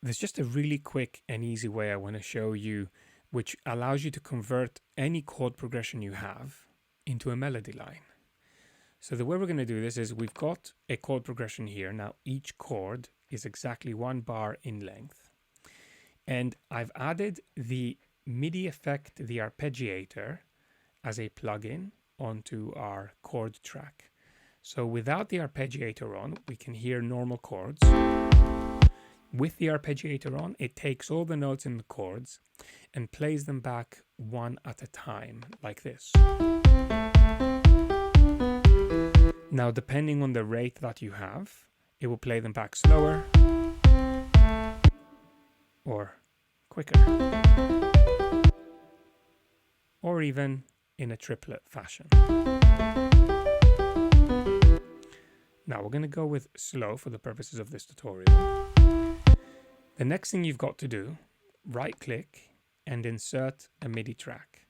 there's just a really quick and easy way I want to show you, which allows you to convert any chord progression you have into a melody line. So the way we're going to do this is we've got a chord progression here. Now each chord is exactly 1 bar in length. And I've added the MIDI effect, the arpeggiator, as a plugin onto our chord track. So without the arpeggiator on, we can hear normal chords. With the arpeggiator on, it takes all the notes in the chords and plays them back one at a time, like this. Now, depending on the rate that you have, it will play them back slower or quicker, or even in a triplet fashion. Now we're going to go with slow for the purposes of this tutorial. The next thing you've got to do, right click and insert a MIDI track.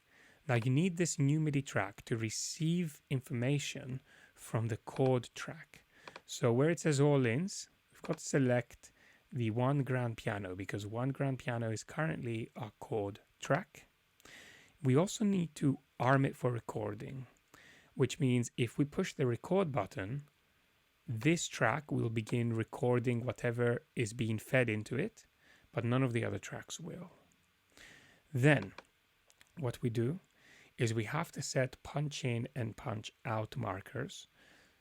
Now you need this new MIDI track to receive information from the chord track. So where it says all ins, we've got to select the 1 grand piano, because 1 grand piano is currently our chord track. We also need to arm it for recording, which means if we push the record button, this track will begin recording whatever is being fed into it, but none of the other tracks will. Then what we do is we have to set punch in and punch out markers.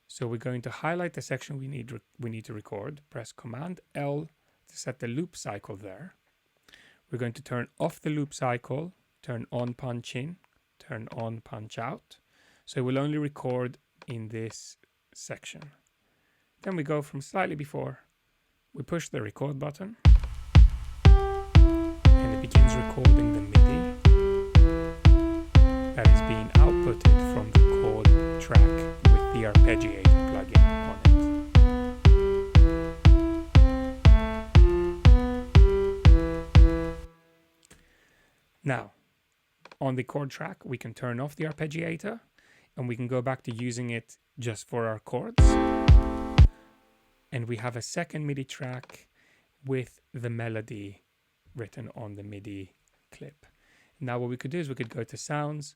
So we're going to highlight the section we need to record, press Command L to set the loop cycle there. We're going to turn off the loop cycle, turn on punch in, turn on punch out. So we'll only record in this section. Then we go from slightly before, we push the record button, and it begins recording the MIDI that is being outputted from the chord track with the arpeggiator plugin on it. Now, on the chord track, we can turn off the arpeggiator and we can go back to using it just for our chords. And we have a second MIDI track with the melody written on the MIDI clip. Now what we could do is we could go to sounds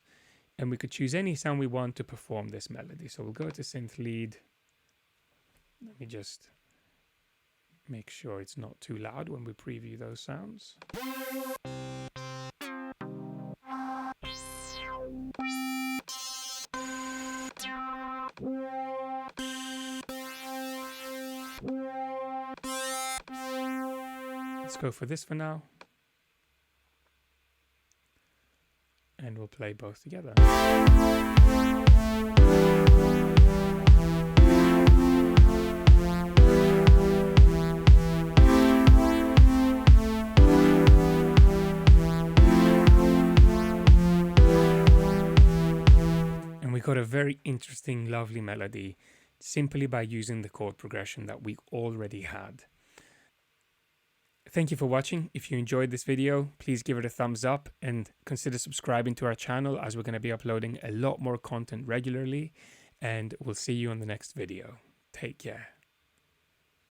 and we could choose any sound we want to perform this melody. So we'll go to synth lead. Let me just make sure it's not too loud when we preview those sounds. Let's go for this for now. And we'll play both together. And we got a very interesting, lovely melody simply by using the chord progression that we already had. Thank you for watching. If you enjoyed this video, please give it a thumbs up and consider subscribing to our channel, as we're going to be uploading a lot more content regularly, and we'll see you on the next video. Take care.